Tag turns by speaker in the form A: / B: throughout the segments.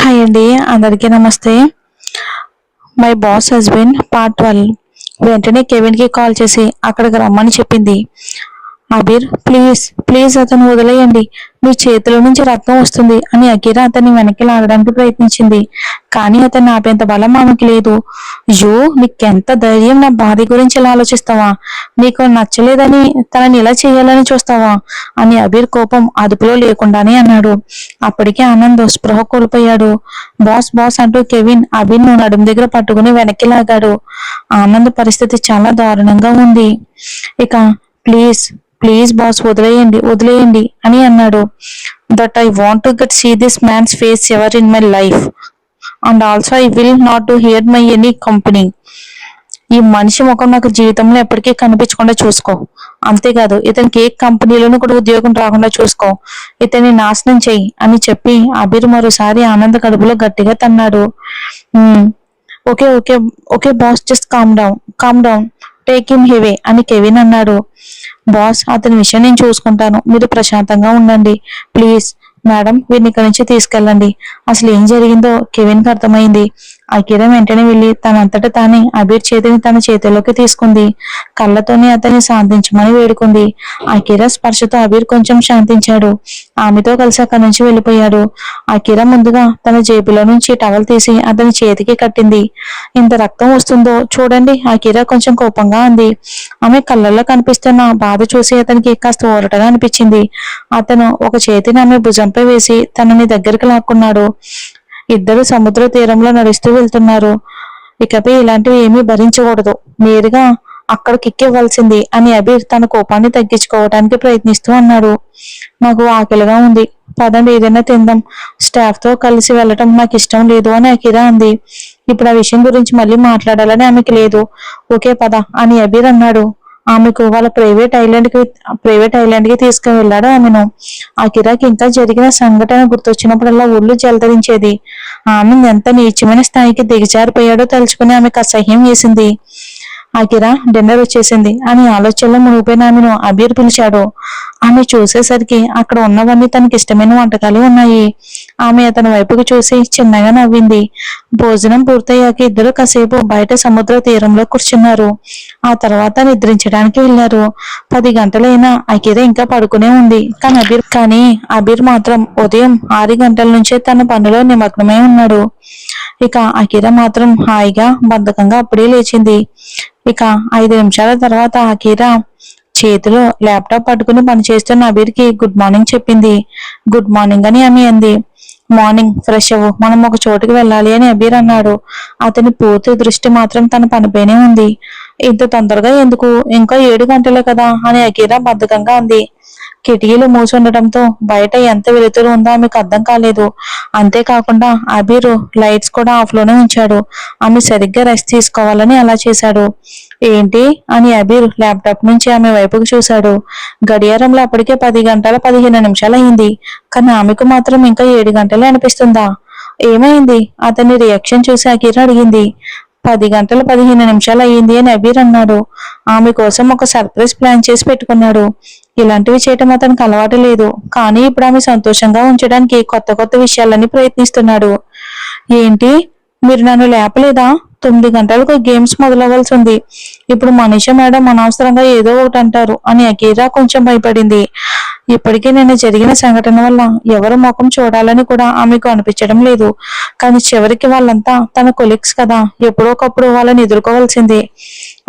A: Hi అండి, అందరికీ నమస్తే. My boss husband part 12. వెంటనే కెవిన్కి కాల్ చేసి అక్కడికి రమ్మని చెప్పింది. అబీర్, ప్లీజ్ ప్లీజ్ అతను వదిలేయండి, మీ చేతిలో నుంచి రక్తం వస్తుంది అని అకీరా అతన్ని వెనక్కి లాగడానికి ప్రయత్నించింది. కానీ అతన్ని ఆపేంత బలం ఆమెకి లేదు. యో, నీకెంత ధైర్యం నా భార్య గురించి ఇలా ఆలోచిస్తావా? నీకు నచ్చలేదని తనని ఇలా చేయాలని చూస్తావా అని అబీర్ కోపం అదుపులో లేకుండానే అన్నాడు. అప్పటికే ఆనంద్ స్పృహ కోల్పోయాడు. బాస్ బాస్ అంటూ కెవిన్ అబీర్ ను నడుము దగ్గర పట్టుకుని వెనక్కి లాగాడు. ఆనంద్ పరిస్థితి చాలా దారుణంగా ఉంది. ఇక ప్లీజ్ ప్లీజ్ బాస్, వదిలేయండి వదిలేయండి అని అన్నాడు. That I want to get see this man's face ever in my life and also I will not to hear my any company. ఈ మనిషి ముఖం నాకు జీవితంలో ఎప్పటికీ కనిపించకుండా చూసుకో. అంతేకాదు, ఇతనికి ఏ కంపెనీలోనూ కూడా ఉద్యోగం రాకుండా చూసుకో. ఇతన్ని నాశనం చెయ్యి అని చెప్పి అబీర్ మరోసారి ఆనంద కడుపులో గట్టిగా తన్నాడు. Okay okay okay boss, just calm down, take him away అని కెవిన్ అన్నాడు. బాస్, అతని విషయం నేను చూసుకుంటాను, మీరు ప్రశాంతంగా ఉండండి ప్లీజ్. మేడం, వీరిని ఇక్కడి నుంచి తీసుకెళ్ళండి. అసలు ఏం జరిగిందో కెవిన్కి అర్థమైంది. అకీరా వెంటనే వెళ్లి తనంతట తానే అబీర్ చేతిని తన చేతిలోకి తీసుకుంది. కళ్ళతోనే అతన్ని శాంతించమని వేడుకుంది. అకీరా స్పర్శతో అబీర్ కొంచెం శాంతించాడు. ఆమెతో కలిసి అక్కడి నుంచి వెళ్ళిపోయాడు. అకీరా ముందుగా తన జేబులో నుంచి టవల్ తీసి అతని చేతికి కట్టింది. ఇంత రక్తం వస్తుందో చూడండి, అకీరా కొంచెం కోపంగా అంది. ఆమె కళ్ళల్లో కనిపిస్తున్న బాధ చూసి అతనికి కాస్త ఊరటగా అనిపించింది. అతను ఒక చేతిని ఆమె భుజంపై వేసి తనని దగ్గరికి లాక్కున్నాడు. ఇద్దరు సముద్ర తీరంలో నడుస్తూ వెళ్తున్నారు. ఇకపై ఇలాంటివి ఏమీ భరించకూడదు, నేరుగా అక్కడికి ఎక్కివ్వాల్సింది అని అబీర్ తన కోపాన్ని తగ్గించుకోవడానికి ప్రయత్నిస్తూ అన్నాడు. నాకు ఆకలిగా ఉంది, పదండి ఏదైనా తిందాం. స్టాఫ్ తో కలిసి వెళ్ళటం నాకు ఇష్టం లేదు అని అకీరా అంది. ఇప్పుడు ఆ విషయం గురించి మళ్ళీ మాట్లాడాలని ఆమెకి లేదు. ఓకే పద అని అబీర్ అన్నాడు. ఆమెకు వాళ్ళ ప్రైవేట్ ఐలాండ్ కి తీసుకువెళ్ళాడు ఆమెను. అకిరాకి ఇంకా జరిగిన సంఘటన గుర్తొచ్చినప్పుడల్లా ఒళ్ళు జలధరించేది. ఆమె ఎంత నీచమైన స్థాయికి దిగజారిపోయాడో తలుచుకుని ఆమెకు అసహ్యం వేసింది. అకిరా, డిన్నర్ వచ్చేసింది అని ఆలోచనలో మునిగిపోయిన ఆమెను అబీర్ పిలిచాడు. ఆమె చూసేసరికి అక్కడ ఉన్నవన్నీ తనకి ఇష్టమైన వంటకాలు ఉన్నాయి. ఆమె అతని వైపుకు చూసి చిన్నగా నవ్వింది. భోజనం పూర్తయ్యాక ఇద్దరు కాసేపు బయట సముద్ర తీరంలో కూర్చున్నారు. ఆ తర్వాత నిద్రించడానికి వెళ్లారు. 10 గంటలైనా అకిరా ఇంకా పడుకునే ఉంది. కానీ అబీర్ మాత్రం ఉదయం 6 గంటల నుంచే తన పనిలో నిమగ్నమై ఉన్నాడు. ఇక అకిరా మాత్రం హాయిగా బద్ధకంగా అప్పుడే లేచింది. ఇక 5 నిమిషాల తర్వాత అకీరా చేతిలో ల్యాప్టాప్ పట్టుకుని పనిచేస్తున్న అబీర్కి గుడ్ మార్నింగ్ చెప్పింది. గుడ్ మార్నింగ్ అని ఆమె అంది. మార్నింగ్, ఫ్రెష్ అవ్వు, మనం ఒక చోటుకి వెళ్ళాలి అని అబీర్ అన్నాడు. అతని పూర్తి దృష్టి మాత్రం తన పనిపైనే ఉంది. ఇంత తొందరగా ఎందుకు, ఇంకా 7 గంటలే కదా అని అకీరా బద్ధకంగా అంది. కిటికీలు మూసి ఉండటంతో బయట ఎంత వెలుతురు ఉందో ఆమెకు అర్థం కాలేదు. అంతేకాకుండా అబీరు లైట్స్ కూడా ఆఫ్ లోనే ఉంచాడు. ఆమె సరిగ్గా రెస్ట్ తీసుకోవాలని అలా చేశాడు. ఏంటి అని అబీర్ ల్యాప్టాప్ నుంచి ఆమె వైపుకు చూశాడు. గడియారంలో అప్పటికే 10 గంటల 15 నిమిషాలు అయింది. కానీ ఆమెకు మాత్రం ఇంకా 7 గంటలే అనిపిస్తుందా? ఏమైంది? అతని రియాక్షన్ చూసి అకీరా అడిగింది. 10 గంటల 15 నిమిషాలు అయ్యింది అని అబీర్ అన్నాడు. ఆమె కోసం ఒక సర్ప్రైజ్ ప్లాన్ చేసి పెట్టుకున్నాడు. ఇలాంటివి చేయటం అతనికి అలవాటు లేదు. కానీ ఇప్పుడు ఆమె సంతోషంగా ఉంచడానికి కొత్త కొత్త విషయాలని ప్రయత్నిస్తున్నాడు. ఏంటి, మీరు నన్ను లేపలేదా? 9 గంటలకు గేమ్స్ మొదలవ్వాల్సి ఉంది. ఇప్పుడు మనీషా మేడం అనవసరంగా ఏదో ఒకటి అంటారు అని అకీరా కొంచెం భయపడింది. ఇప్పటికే నిన్న జరిగిన సంఘటన వల్ల ఎవరు ముఖం చూడాలని కూడా ఆమెకు అనిపించడం లేదు. కానీ చివరికి వాళ్ళంతా తన కొలీగ్స్ కదా, ఎప్పుడో ఒకప్పుడు వాళ్ళని ఎదుర్కోవాల్సిందే.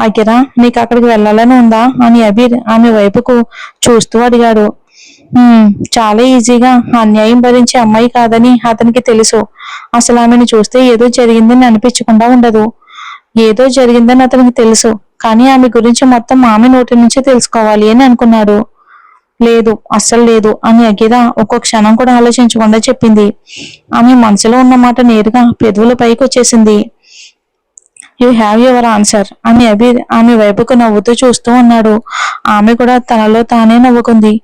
A: అకీరా, నీకు అక్కడికి వెళ్ళాలని ఉందా అని అబీర్ ఆమె వైపుకు చూస్తూ అడిగాడు. చాలా ఈజీగా అన్యాయం భరించే అమ్మాయి కాదని అతనికి తెలుసు. అసలు ఆమెను చూస్తే ఏదో జరిగిందని అనిపించకుండా ఉండదు. ఏదో జరిగిందని అతనికి తెలుసు, కానీ ఆమె గురించి మొత్తం ఆమె నోటి నుంచి తెలుసుకోవాలి అని అనుకున్నాడు. లేదు, అస్సలు లేదు అని అకీరా ఒక్కో క్షణం కూడా ఆలోచించకుండా చెప్పింది. ఆమె మనసులో ఉన్న మాట నేరుగా పెదవుల పైకి వచ్చేసింది. యూ హ్యావ్ యువర్ ఆన్సర్ అని అబీర్ ఆమె వైపుకు నవ్వుతూ చూస్తూ ఉన్నాడు. ఆమె కూడా తనలో తానే నవ్వుకుంది.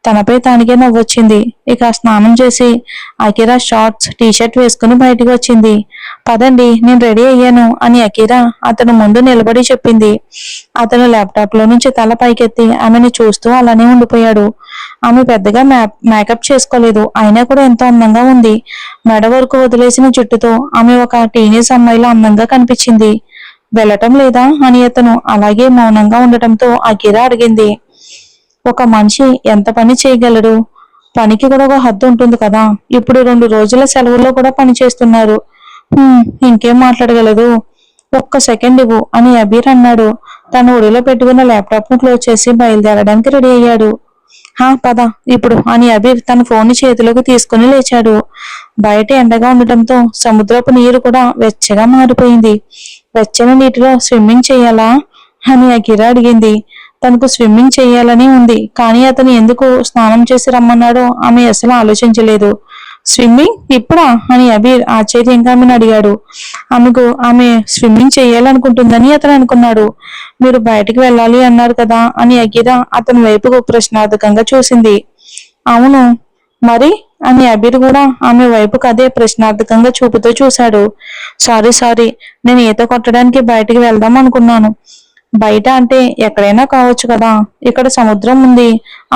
A: తనపై తానికే నవ్వొచ్చింది. ఇక స్నానం చేసి అకీరా షార్ట్స్, టీషర్ట్ వేసుకుని బయటకు వచ్చింది. పదండి, నేను రెడీ అయ్యాను అని అకీరా అతను ముందు నిలబడి చెప్పింది. అతను ల్యాప్టాప్ లో నుంచి తల పైకెత్తి ఆమెను చూస్తూ అలానే ఉండిపోయాడు. ఆమె పెద్దగా మేకప్ చేసుకోలేదు, అయినా కూడా ఎంతో అందంగా ఉంది. మెడ వరకు వదిలేసిన జుట్టుతో ఆమె ఒక టీనేజ్ అమ్మాయిలో అందంగా కనిపించింది. వెళ్ళటం లేదా అని అతను అలాగే మౌనంగా ఉండటంతో అకిరా అడిగింది, ఒక మనిషి ఎంత పని చేయగలడు? పనికి కూడా ఒక హద్దు ఉంటుంది కదా. ఇప్పుడు 2 రోజుల సెలవుల్లో కూడా పని చేస్తున్నారు. ఇంకేం మాట్లాడగలదు? ఒక్క సెకండ్ ఇవ్వు అని అబీర్ అన్నాడు. తను ఒడిలో పెట్టుకున్న ల్యాప్టాప్ ను క్లోజ్ చేసి బయలుదేరడానికి రెడీ అయ్యాడు. పద ఇప్పుడు అని అబీర్ తన ఫోన్ చేతిలోకి తీసుకుని లేచాడు. బయట ఎండగా ఉండటంతో సముద్రపు నీరు కూడా వెచ్చగా మారిపోయింది. వెచ్చని నీటిలో స్విమ్మింగ్ చేయాలా అని అకిరా అడిగింది. తనకు స్విమ్మింగ్ చేయాలని ఉంది, కానీ అతను ఎందుకు స్నానం చేసి రమ్మన్నాడో ఆమె అసలు ఆలోచించలేదు. స్విమ్మింగ్ ఇప్పుడా అని అబీర్ ఆశ్చర్యంగా ఆమెను అడిగాడు. ఆమె స్విమ్మింగ్ చేయాలనుకుంటుందని అతను అనుకున్నాడు. మీరు బయటికి వెళ్ళాలి అన్నారు కదా అని అకిరా అతని వైపుకు ప్రశ్నార్థకంగా చూసింది. అవును మరి అని అబీర్ కూడా ఆమె వైపుకు అదే ప్రశ్నార్థకంగా చూపుతూ చూశాడు. సారీ నేను ఈత కొట్టడానికి బయటికి వెళ్దాం అనుకున్నాను. బయట అంటే ఎక్కడైనా కావచ్చు కదా. ఇక్కడ సముద్రం ఉంది,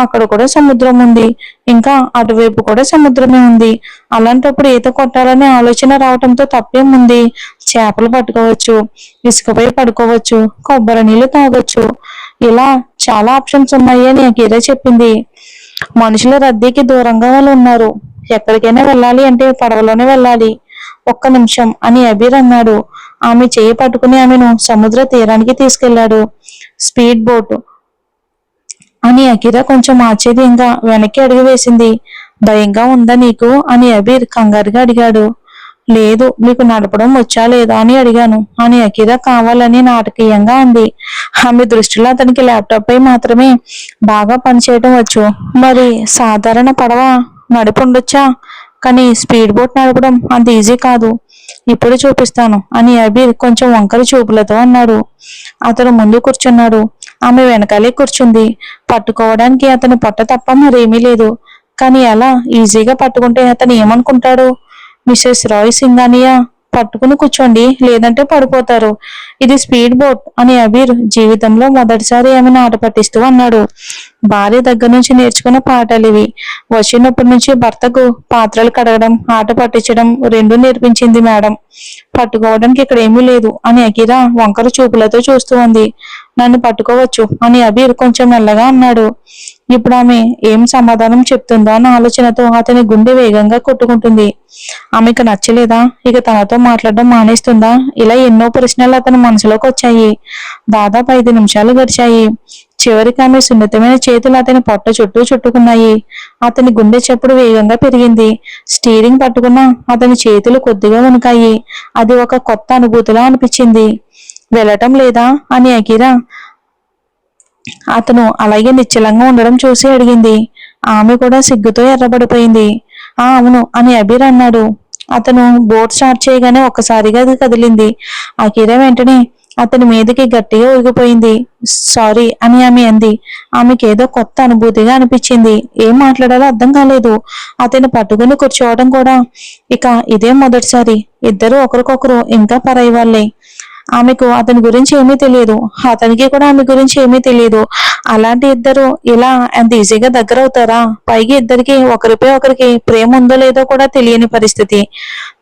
A: అక్కడ కూడా సముద్రం ఉంది, ఇంకా అటువైపు కూడా సముద్రమే ఉంది. అలాంటప్పుడు ఈత కొట్టాలనే ఆలోచన రావటంతో తప్పేముంది? చేపలు పట్టుకోవచ్చు, ఇసుకపై పడుకోవచ్చు, కొబ్బరి నీళ్లు తాగొచ్చు, ఇలా చాలా ఆప్షన్స్ ఉన్నాయి అని అకీరా చెప్పింది. మనుషుల రద్దీకి దూరంగా వాళ్ళు ఉన్నారు. ఎక్కడికైనా వెళ్ళాలి అంటే పడవలోనే వెళ్ళాలి. ఒక్క నిమిషం అని అబీర్ అన్నాడు. ఆమె చేయి పట్టుకుని ఆమెను సముద్ర తీరానికి తీసుకెళ్లాడు. స్పీడ్ బోట్ అని అకిరా కొంచెం ఆశ్చర్యంగా వెనక్కి అడుగు వేసింది. భయంగా ఉందా నీకు అని అబీర్ కంగారుగా అడిగాడు. లేదు, మీకు నడపడం వచ్చా లేదా అని అడిగాను అని అకిరా కావాలని నాటకీయంగా అంది. ఆమె దృష్టిలో అతనికి ల్యాప్టాప్ పై మాత్రమే బాగా పనిచేయడం వచ్చు. మరి సాధారణ పడవ నడుపుండొచ్చా, కానీ స్పీడ్ బోట్ నడపడం అంత ఈజీ కాదు. ఇప్పుడు చూపిస్తాను అని అబీర్ కొంచెం వంకర చూపులతో అన్నాడు. అతను ముందు కూర్చున్నాడు, ఆమె వెనకాలే కూర్చుంది. పట్టుకోవడానికి అతని పొట్ట తప్ప మరేమీ లేదు. కానీ అలా ఈజీగా పట్టుకుంటే అతను ఏమనుకుంటాడు? మిస్సెస్ రాయ్ సింగానియా, పట్టుకుని కూర్చోండి, లేదంటే పడిపోతారు. ఇది స్పీడ్ బోట్ అని అబీర్ జీవితంలో మొదటిసారి ఆమెను ఆట పట్టిస్తూ అన్నాడు. భార్య దగ్గర నుంచి నేర్చుకున్న పాఠాలివి. వచ్చినప్పటి నుంచి భర్తకు పాత్రలు కడగడం, ఆట పట్టించడం రెండూ నేర్పించింది మేడం. పట్టుకోవడానికి ఇక్కడ ఏమీ లేదు అని అకిరా వంకర చూపులతో చూస్తూ ఉంది. నన్ను పట్టుకోవచ్చు అని అబీర్ కొంచెం మెల్లగా అన్నాడు. ఇప్పుడు ఆమె ఏం సమాధానం చెప్తుందో అన్న ఆలోచనతో అతని గుండె వేగంగా కొట్టుకుంటుంది. ఆమెకు నచ్చలేదా? ఇక తనతో మాట్లాడడం మానేస్తుందా? ఇలా ఎన్నో ప్రశ్నలు అతని మనసులోకి వచ్చాయి. దాదాపు 5 నిమిషాలు గడిచాయి. చివరికి ఆమె సున్నితమైన చేతులు అతని పొట్ట చుట్టూ చుట్టుకున్నాయి. అతని గుండె చప్పుడు వేగంగా పెరిగింది. స్టీరింగ్ పట్టుకున్న అతని చేతులు కొద్దిగా వణికాయి. అది ఒక కొత్త అనుభూతిలా అనిపించింది. వెళ్ళటం లేదా అని అకిరా అతను అలాగే నిశ్చలంగా ఉండడం చూసి అడిగింది. ఆమె కూడా సిగ్గుతో ఎర్రబడిపోయింది. అవును అని అబీర్ అన్నాడు. అతను బోట్ స్టార్ట్ చేయగానే ఒక్కసారిగా అది కదిలింది. అకీరా వెంటనే అతని మీదకి గట్టిగా ఉరిగిపోయింది. సారీ అని ఆమె అంది. ఆమెకేదో కొత్త అనుభూతిగా అనిపించింది. ఏం మాట్లాడాలో అర్థం కాలేదు. అతన్ని పట్టుకుని కూర్చోవడం కూడా ఇక ఇదే మొదటిసారి. ఇద్దరు ఒకరికొకరు ఇంకా పరాయి వాళ్ళే. ఆమెకు అతని గురించి ఏమీ తెలియదు, అతనికి కూడా ఆమె గురించి ఏమీ తెలియదు. అలాంటి ఇద్దరు ఇలా ఎంత ఈజీగా దగ్గర అవుతారా? పైగా ఇద్దరికి ఒకరిపై ఒకరికి ప్రేమ ఉందో లేదో కూడా తెలియని పరిస్థితి.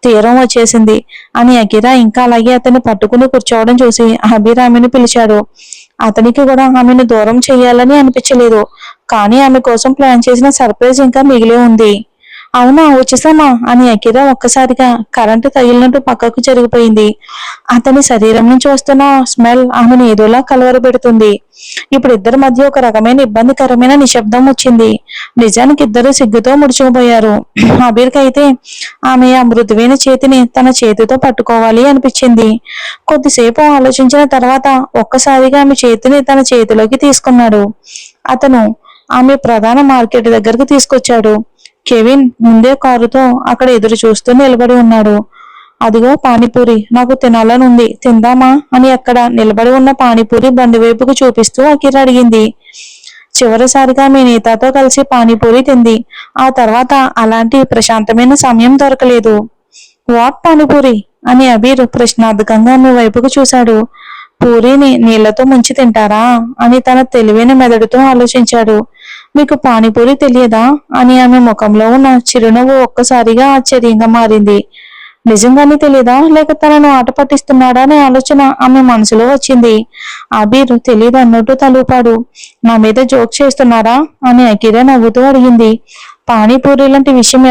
A: తీరం వచ్చేసింది అని అకిరా ఇంకా అలాగే అతన్ని పట్టుకుని కూర్చోవడం చూసి అబీర్ ఆమెను పిలిచాడు. అతనికి కూడా ఆమెను దూరం చేయాలని అనిపించలేదు, కానీ ఆమె కోసం ప్లాన్ చేసిన సర్ప్రైజ్ ఇంకా మిగిలి ఉంది. అవునా, వచ్చేసామా అని అకిరా ఒక్కసారిగా కరెంటు తగిలినట్టు పక్కకు జరిగిపోయింది. అతని శరీరం నుంచి వస్తున్న స్మెల్ ఆమెను ఏదోలా కలవరపెడుతుంది. ఇప్పుడు ఇద్దరి మధ్య ఒక రకమైన ఇబ్బందికరమైన నిశ్శబ్దం వచ్చింది. నిజానికి ఇద్దరు సిగ్గుతో ముడుచుకుపోయారు. అబీర్కి అయితే ఆమె ఆ మృదువైన చేతిని తన చేతితో పట్టుకోవాలి అనిపించింది. కొద్దిసేపు ఆలోచించిన తర్వాత ఒక్కసారిగా ఆమె చేతిని తన చేతిలోకి తీసుకున్నాడు. అతను ఆమె ప్రధాన మార్కెట్ దగ్గరకు తీసుకొచ్చాడు. కెవిన్ ముందే కారుతో అక్కడ ఎదురు చూస్తూ నిలబడి ఉన్నాడు. అదిగో పానీపూరి, నాకు తినాలని ఉంది, తిందామా అని అక్కడ నిలబడి ఉన్న పానీపూరి బండి వైపుకు చూపిస్తూ అకిరా అడిగింది. చివరిసారిగా మీ నేతతో కలిసి పానీపూరి తింది. ఆ తర్వాత అలాంటి ప్రశాంతమైన సమయం దొరకలేదు. వాట్ పానీపూరి అని అబీర్ ప్రశ్నార్థకంగా ఆమె వైపుకు చూశాడు. పూరీని నీళ్లతో ముంచి తింటారా అని తన తెలివైన మెదడుతో ఆలోచించాడు. మీకు పానీపూరి తెలియదా అని ఆమె ముఖంలో ఉన్న చిరునవ్వు ఒక్కసారిగా ఆశ్చర్యంగా మారింది. నిజంగానే తెలీదా లేక తనను ఆట పట్టిస్తున్నాడా అనే ఆలోచన ఆమె మనసులో వచ్చింది. అబీర్ తెలీదు అన్నట్టు తలూపాడు. నా మీద జోక్ చేస్తున్నారా అని అఖిల నవ్వుతూ అడిగింది. పానీపూరి లాంటి విషయం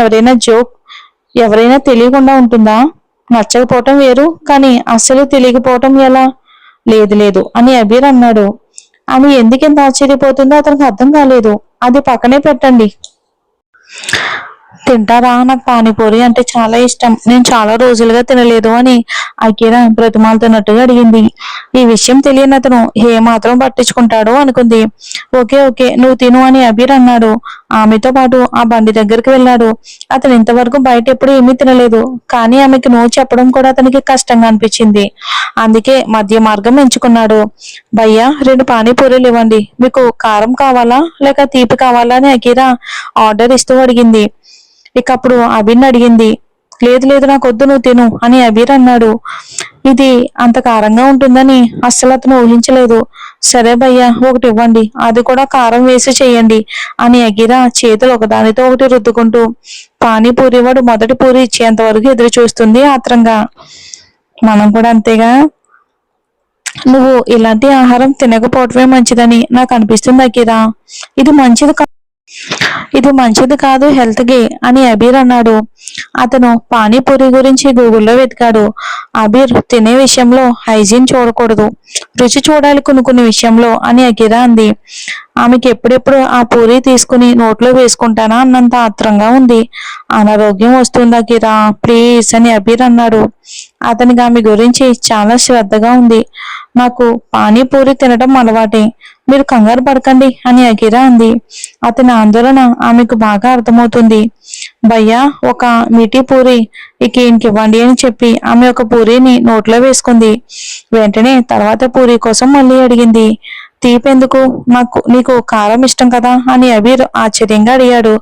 A: ఎవరైనా తెలియకుండా ఉంటుందా? నచ్చకపోవటం వేరు, కానీ అస్సలు తెలియకపోవటం ఎలా? లేదు లేదు అని అబీర్ అన్నాడు. ఆమె ఎందుకెంత ఆశ్చర్యపోతుందో అతనికి అర్థం కాలేదు. అది పక్కనే పెట్టండి. తింటారా? నాకు పానీపూరి అంటే చాలా ఇష్టం. నేను చాలా రోజులుగా తినలేదు అని అఖిల బ్రతిమాలుతున్నట్టుగా అడిగింది. ఈ విషయం తెలియని అతను ఏ మాత్రం పట్టించుకుంటాడో అనుకుంది. ఓకే ఓకే నువ్వు తిను అని అబీర్ అన్నాడు. ఆమెతో పాటు ఆ బండి దగ్గరికి వెళ్ళాడు. అతను ఇంతవరకు బయట ఎప్పుడు ఏమీ తినలేదు, కానీ ఆమెకి నువ్వు చెప్పడం కూడా అతనికి కష్టంగా అనిపించింది. అందుకే మధ్య మార్గం ఎంచుకున్నాడు. భయ్యా 2 పానీపూరీలు ఇవ్వండి. మీకు కారం కావాలా లేక తీపి కావాలా అని అఖిల ఆర్డర్ ఇస్తూ అడిగింది. ఇక అప్పుడు అబీర్ని అడిగింది. లేదు లేదు నాకొద్దు, నువ్వు తిను అని అబీర్ అన్నాడు. ఇది అంత కారంగా ఉంటుందని అస్సలు అతను ఊహించలేదు. సరే భయ్యా ఒకటి ఇవ్వండి, అది కూడా కారం వేసి చెయ్యండి అని అఖిల చేతులు ఒకదానితో ఒకటి రుద్దుకుంటూ పానీపూరి వాడు మొదటి పూరి ఇచ్చేంత వరకు ఎదురు చూస్తుంది ఆత్రంగా. మనం కూడా అంతేగా. నువ్వు ఇలాంటి ఆహారం తినకపోవటమే మంచిదని నాకు అనిపిస్తుంది అఖిల. ఇది మంచిది ఇది మంచిది కాదు హెల్త్ కి అని అబీర్ అన్నాడు. అతను పానీపూరి గురించి గూగుల్లో వెతికాడు. అబీర్ తినే విషయంలో హైజీన్ చూడకూడదు, రుచి చూడాలి కొన్ని విషయంలో అని అఖిల అంది. ఆమెకి ఎప్పుడెప్పుడు ఆ పూరి తీసుకుని నోట్లో వేసుకుంటానా అన్నంత ఆత్రంగా ఉంది. అనారోగ్యం వస్తుంది అఖిల ప్లీజ్ అని అబీర్ అన్నాడు. అతనికి ఆమె గురించి చాలా శ్రద్ధగా ఉంది. నాకు పానీపూరి తినడం అలవాటే, మీరు కంగారు పడకండి అని అఖిల అంది. అతని ఆందోళన ఆమెకు బాగా అర్థమవుతుంది. భయ్యా ఒక మిఠీ పూరి ఇక ఇంకివ్వండి అని చెప్పి ఆమె ఒక పూరిని నోట్లో వేసుకుంది. వెంటనే తర్వాత పూరి కోసం మళ్ళీ అడిగింది. తీపెందుకు? నీకు కారం ఇష్టం కదా అని అబీర్ ఆశ్చర్యంగా అడిగాడు.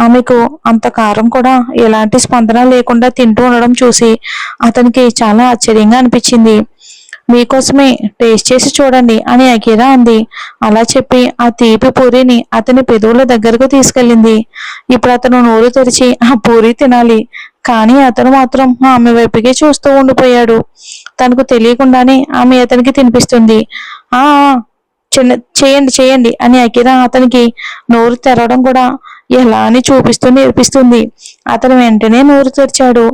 A: ఆమెకు అంత కారం కూడా ఎలాంటి స్పందన లేకుండా తింటూ ఉండడం చూసి అతనికి చాలా ఆశ్చర్యంగా అనిపించింది. మీకోసమే టేస్ట్ చేసి చూడండి అని అఖిల అంది. అలా చెప్పి ఆ తీపి పూరిని అతని పెదవుల దగ్గరకు తీసుకెళ్ళింది. ఇప్పుడు అతను నోరు తెరిచి ఆ పూరి తినాలి, కానీ అతను మాత్రం ఆమె వైపుకే చూస్తూ ఉండిపోయాడు. తనకు తెలియకుండానే ఆమె అతనికి తినిపిస్తుంది. ఆ చేయండి చేయండి అని అఖిల అతనికి నోరు తెరవడం కూడా ఎలా అని చూపిస్తూ నేర్పిస్తుంది. అతను వెంటనే నోరు తెరిచాడు.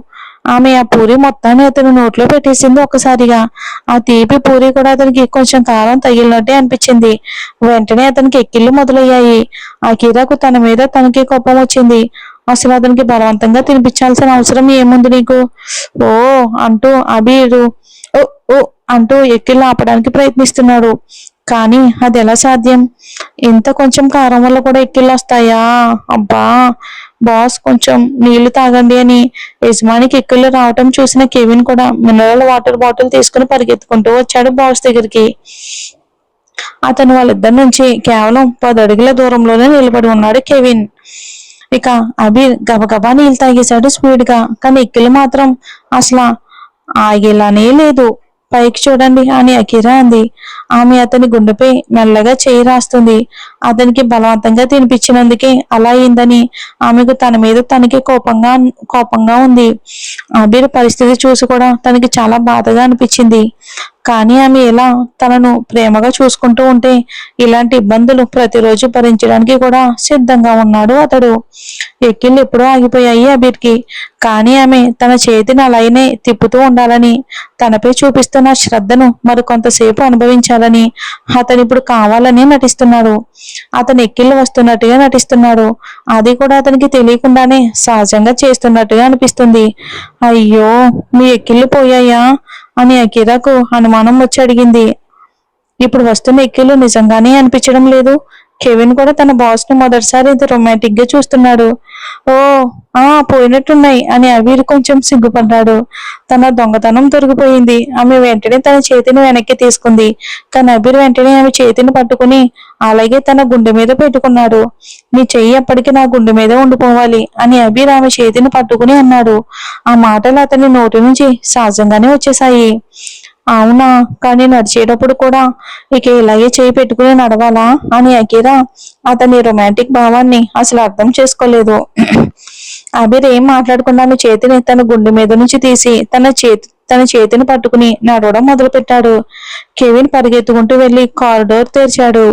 A: ఆమె ఆ పూరి మొత్తాన్ని అతను నోట్లో పెట్టేసింది ఒక్కసారిగా. ఆ తీపి పూరి కూడా అతనికి కొంచెం కారం తగిలినట్టే అనిపించింది. వెంటనే అతనికి ఎక్కిళ్ళు మొదలయ్యాయి. అఖిలకు తన మీద తనకి కోపం వచ్చింది. అసలు అతనికి బలవంతంగా తినిపించాల్సిన అవసరం ఏముంది నీకు? ఓ అంటూ అబీరు ఓ ఓ అంటూ ఎక్కిళ్ళు ఆపడానికి ప్రయత్నిస్తున్నాడు. కానీ అది ఎలా సాధ్యం? ఇంత కొంచెం కారం వల్ల కూడా ఎక్కిళ్ళు వస్తాయా? అబ్బా బాస్ కొంచెం నీళ్లు తాగండి అని యజమానికి ఎక్కిళ్ళు రావటం చూసిన కెవిన్ కూడా మినరల్ వాటర్ బాటిల్ తీసుకుని పరిగెత్తుకుంటూ వచ్చాడు బాస్ దగ్గరికి. అతను వాళ్ళిద్దరి నుంచి కేవలం 10 అడుగుల దూరంలోనే నిలబడి ఉన్నాడు కెవిన్. ఇక అబీర్ గబగబా నీళ్ళు తాగేశాడు స్పీడ్ గా, కానీ ఎక్కిళ్ళు మాత్రం అసలు ఆగేలానే లేదు. పైకి చూడండి అని అఖిల అంది. ఆమె అతని గుండెపై మెల్లగా చేయి రాస్తుంది. అతనికి బలవంతంగా తినిపించినందుకే అలా అయిందని ఆమెకు తన మీద తనకి కోపంగా ఉంది. అబీర్ పరిస్థితి చూసి కూడా తనకి చాలా బాధగా అనిపించింది. కానీ ఆమె ఎలా తనను ప్రేమగా చూసుకుంటూ ఉంటే ఇలాంటి ఇబ్బందులు ప్రతిరోజు భరించడానికి కూడా సిద్ధంగా ఉన్నాడు అతడు. ఎక్కిళ్ళు ఎప్పుడూ ఆగిపోయాయి అబీర్కి, కానీ ఆమె తన చేతిని అలానే తిప్పుతూ ఉండాలని, తనపై చూపిస్తున్న శ్రద్ధను మరికొంతసేపు అనుభవించాలని అతను ఇప్పుడు కావాలని నటిస్తున్నాడు. అతను ఎక్కిళ్ళు వస్తున్నట్టుగా నటిస్తున్నాడు. అది కూడా అతనికి తెలియకుండానే సహజంగా చేస్తున్నట్టుగా అనిపిస్తుంది. అయ్యో మీ ఎక్కిళ్ళు పోయాయా అని అఖిలకు అనుమానం వచ్చి అడిగింది. ఇప్పుడు వస్తున్న ఎక్కిళ్ళు నిజంగానే అనిపించడం లేదు. కెవిన్ కూడా తన బాస్ ను మొదటిసారి ఇంత రొమాంటిక్ గా చూస్తున్నాడు. ఓ పోయినట్టున్నాయి అని అబీర్ కొంచెం సిగ్గుపడ్డాడు. తన దొంగతనం దొరికిపోయింది. ఆమె వెంటనే తన చేతిని వెనక్కి తీసుకుంది. కానీ అబీర్ వెంటనే ఆమె చేతిని పట్టుకుని అలాగే తన గుండె మీద పెట్టుకున్నాడు. నీ చెయ్యి ఎప్పటికీ నా గుండె మీద ఉండిపోవాలి అని అబీర్ ఆమె చేతిని పట్టుకుని అన్నాడు. ఆ మాటలు అతని నోటి నుంచి సహజంగానే వచ్చేశాయి. అవునా, కానీ నడిచేటప్పుడు కూడా ఇక ఇలాగే చేయి పెట్టుకుని నడవాలా అని అకీరా అతని రొమాంటిక్ భావాన్ని అసలు అర్థం చేసుకోలేదు. అబీర్ ఏం మాట్లాడకుండా ఆమె చేతిని తన గుండె మీద నుంచి తీసి తన చేతిని పట్టుకుని నడవడం మొదలు పెట్టాడు. కెవిన్ పరిగెత్తుకుంటూ వెళ్లి కారిడోర్ తెరిచాడు.